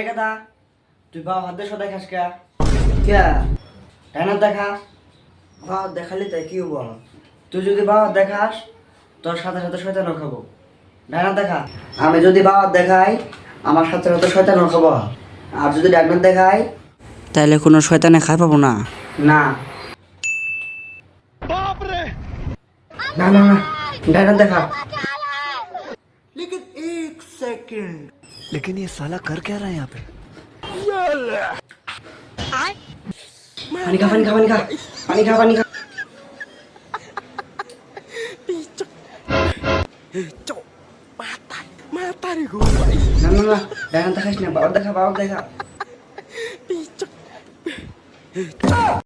রে কথা তুই বাবা হাত দিয়ে সদাই খাস কে ডাইনার দেখা বাবা দেখালি তাই কি হবো তুই যদি বাবা দেখাস তোর সাথে সাথে শয়তানও খাবো ডাইনার দেখা আমি যদি বাবা দেখাই আমার সাথে সাথে শয়তানও খাবো আর যদি ডাইনার দেখাই তাইলে কোনো শয়তানে খাই পাবো না না না না না ডাইনার দেখা लेकिन एक सेकंड लेकिन ये साला कर क्या रहा है यहाँ पे पानी खा पानी खा पानी खा पानी खा पानी खा mata nih gue ना ना ना डाइनार देखाइस ना बाबा देखा